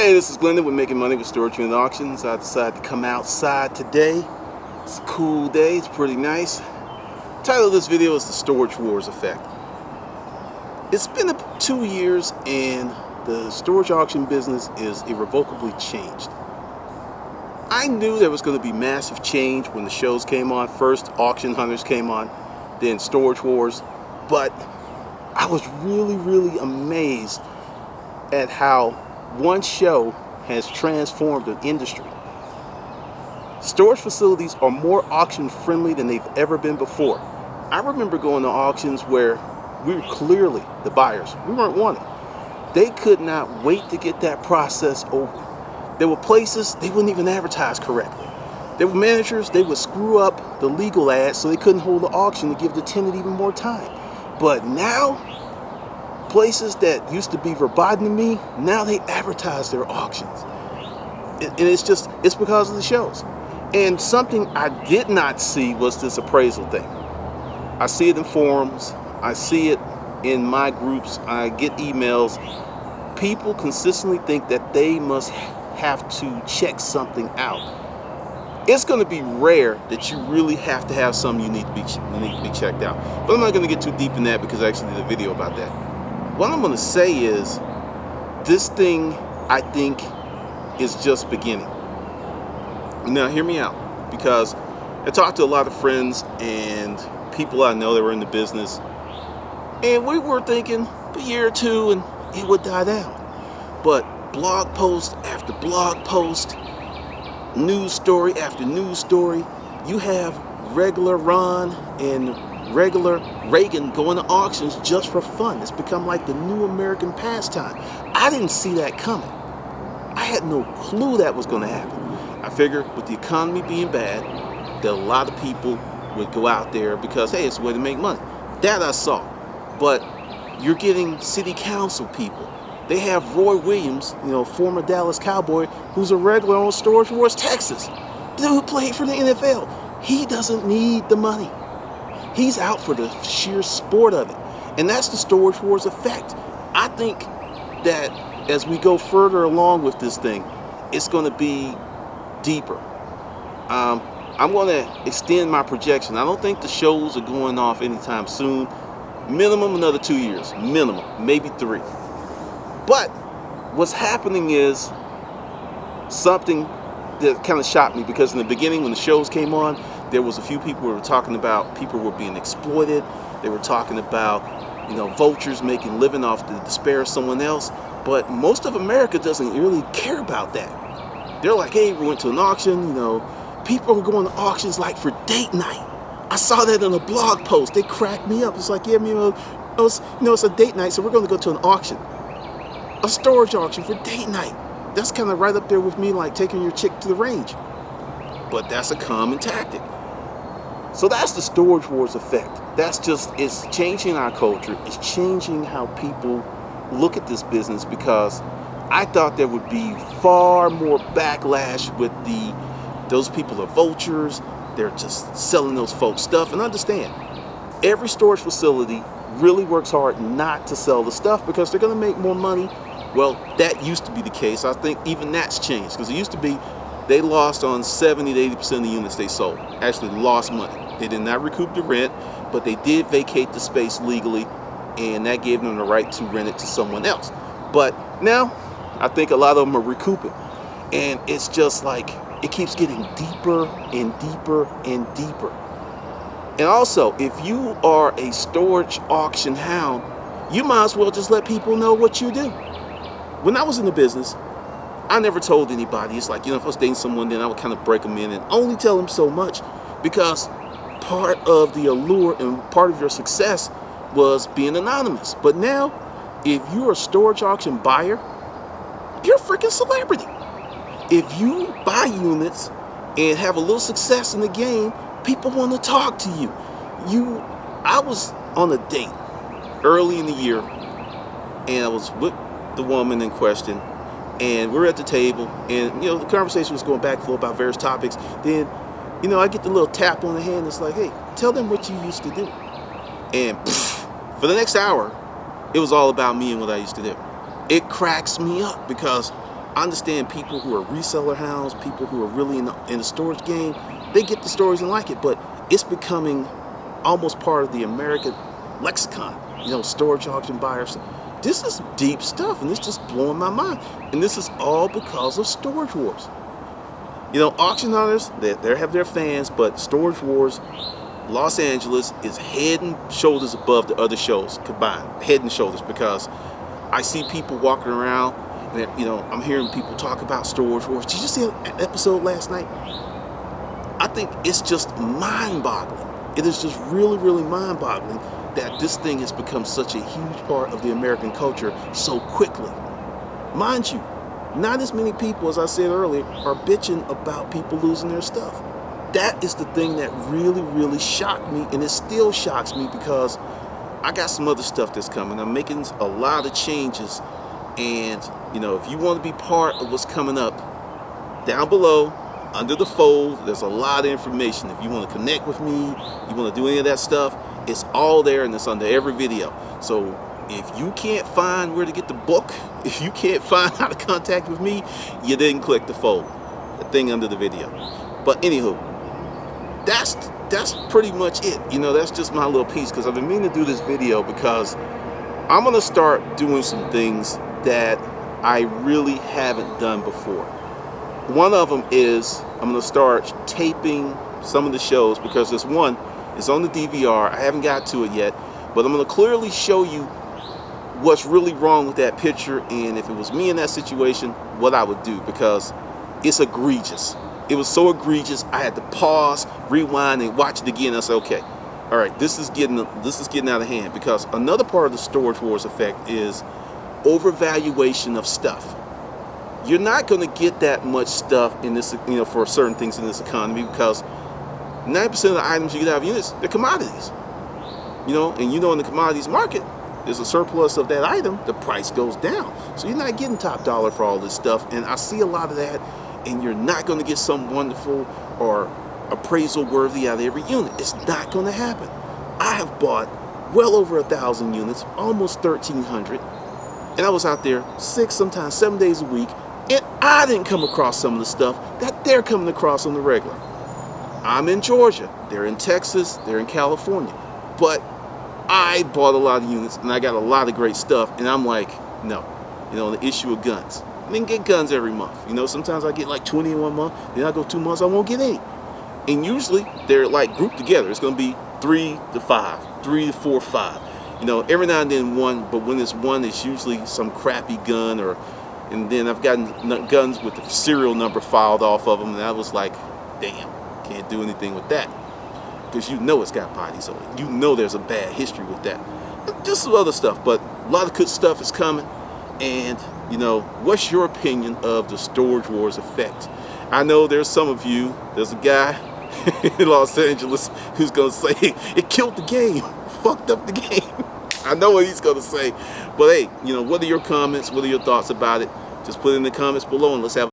Hey, this is Glendon with Making Money with Storage Unit Auctions. I decided to come outside today. It's a cool day, it's pretty nice. The title of this video is The Storage Wars Effect. It's been 2 years and the storage auction business is irrevocably changed. I knew there was going to be massive change when the shows came on. First, Auction Hunters came on, then Storage Wars. But I was really amazed at how one show has transformed an industry. Storage facilities are more auction friendly than they've ever been before. I remember going to auctions where we were clearly the buyers. We weren't wanting. They could not wait to get that process over. There were places they wouldn't even advertise correctly. There were managers, they would screw up the legal ads so they couldn't hold the auction to give the tenant even more time. But now, places that used to be verboten to me, now they advertise their auctions. And it's because of the shows. And something I did not see was this appraisal thing. I see it in forums, I see it in my groups, I get emails. People consistently think that they must have to check something out. It's going to be rare that you really have to have something you need to be checked out. But I'm not going to get too deep in that because I actually did a video about that. What I'm going to say is, this thing, I think, is just beginning. Now, hear me out, because I talked to a lot of friends and people I know that were in the business, and we were thinking a year or two and it would die down. But blog post after blog post, news story after news story, you have regular Ron and regular Reagan going to auctions just for fun. It's become like the new American pastime. I didn't see that coming. I had no clue that was going to happen. I figured with the economy being bad, that a lot of people would go out there because, hey, it's a way to make money. That I saw. But you're getting city council people. They have Roy Williams, former Dallas Cowboy, who's a regular on Storage Wars Texas. Dude who played for the NFL. He doesn't need the money. He's out for the sheer sport of it. And that's the Storage Wars effect. I think that as we go further along with this thing, it's going to be deeper. I'm going to extend my projection. I don't think the shows are going off anytime soon. Minimum another 2 years. Minimum. Maybe 3. But what's happening is something that kind of shocked me, because in the beginning when the shows came on, there was a few people who were talking about people were being exploited. They were talking about, vultures making living off the despair of someone else. But most of America doesn't really care about that. They're like, hey, we went to an auction, people are going to auctions like for date night. I saw that in a blog post. They cracked me up. It's like, yeah, it's a date night, so we're going to go to an auction. A storage auction for date night. That's kind of right up there with me like taking your chick to the range. But that's a common tactic. So that's the Storage Wars effect. It's changing our culture. It's changing how people look at this business, because I thought there would be far more backlash with those people are vultures. They're just selling those folks stuff. And understand, every storage facility really works hard not to sell the stuff because they're going to make more money. Well, that used to be the case. I think even that's changed, because it used to be they lost on 70 to 80% of the units they sold. Actually lost money. They did not recoup the rent, but they did vacate the space legally, and that gave them the right to rent it to someone else. But now, I think a lot of them are recouping. And it's just like, it keeps getting deeper and deeper and deeper. And also, if you are a storage auction hound, you might as well just let people know what you do. When I was in the business, I never told anybody. It's like, if I was dating someone, then I would kind of break them in and only tell them so much, because part of the allure and part of your success was being anonymous. But now, if you're a storage auction buyer, you're a freaking celebrity. If you buy units and have a little success in the game, people want to talk to you. I was on a date early in the year, and I was with the woman in question, and we're at the table, and the conversation was going back and forth about various topics. Then I get the little tap on the hand. It's like, hey, tell them what you used to do. And for the next hour, it was all about me and what I used to do. It cracks me up, because I understand people who are reseller hounds, people who are really in the storage game, they get the stories and like it, but it's becoming almost part of the American lexicon. You know, storage auction buyers. This is deep stuff, and it's just blowing my mind. And this is all because of Storage Wars. You know, auction hunters, they have their fans, but Storage Wars, Los Angeles is head and shoulders above the other shows combined. Head and shoulders, because I see people walking around, and, you know, I'm hearing people talk about Storage Wars. Did you see an episode last night? I think it's just mind-boggling. It is just really, really mind-boggling that this thing has become such a huge part of the American culture so quickly. Mind you, not as many people, as I said earlier, are bitching about people losing their stuff. That is the thing that really, really shocked me, and it still shocks me because I got some other stuff that's coming. I'm making a lot of changes, and you know, if you want to be part of what's coming up, down below, under the fold, there's a lot of information. If you want to connect with me, you want to do any of that stuff, it's all there, and it's under every video. So if you can't find where to get the book, if you can't find how to contact with me, you didn't click the fold, the thing under the video. But anywho, that's pretty much it. You know, that's just my little piece, because I've been meaning to do this video because I'm gonna start doing some things that I really haven't done before. One of them is I'm gonna start taping some of the shows, because this one is on the DVR. I haven't got to it yet, but I'm gonna clearly show you what's really wrong with that picture, and if it was me in that situation, what I would do, because it's egregious. It was so egregious, I had to pause, rewind, and watch it again. I said, okay, all right, this is getting out of hand, because another part of the Storage Wars effect is overvaluation of stuff. You're not going to get that much stuff in this, you know, for certain things in this economy, because 90% of the items you get out of units, they're commodities. You know, and you know, in the commodities market, there's a surplus of that item, the price goes down. So you're not getting top dollar for all this stuff. And I see a lot of that, and you're not going to get some wonderful or appraisal worthy out of every unit. It's not going to happen. I have bought well over 1,000 units, almost 1,300. And I was out there 6, sometimes 7 days a week, and I didn't come across some of the stuff that they're coming across on the regular. I'm in Georgia, they're in Texas, they're in California. But I bought a lot of units, and I got a lot of great stuff, and I'm like, no. You know, the issue of guns. I didn't get guns every month. You know, sometimes I get like 20 in 1 month, then I go 2 months, I won't get any. And usually, they're like grouped together. It's gonna be 3 to 5, 3 to 4, 5. You know, every now and then one, but when it's one, it's usually some crappy gun, and then I've gotten guns with the serial number filed off of them, and I was like, damn, can't do anything with that. Because you know it's got bodies on it. You know there's a bad history with that. Just some other stuff, but a lot of good stuff is coming. And, you know, what's your opinion of the Storage Wars effect? I know there's some of you, there's a guy in Los Angeles who's going to say, it killed the game, fucked up the game. I know what he's going to say. But hey, you know, what are your comments? What are your thoughts about it? Just put it in the comments below, and let's have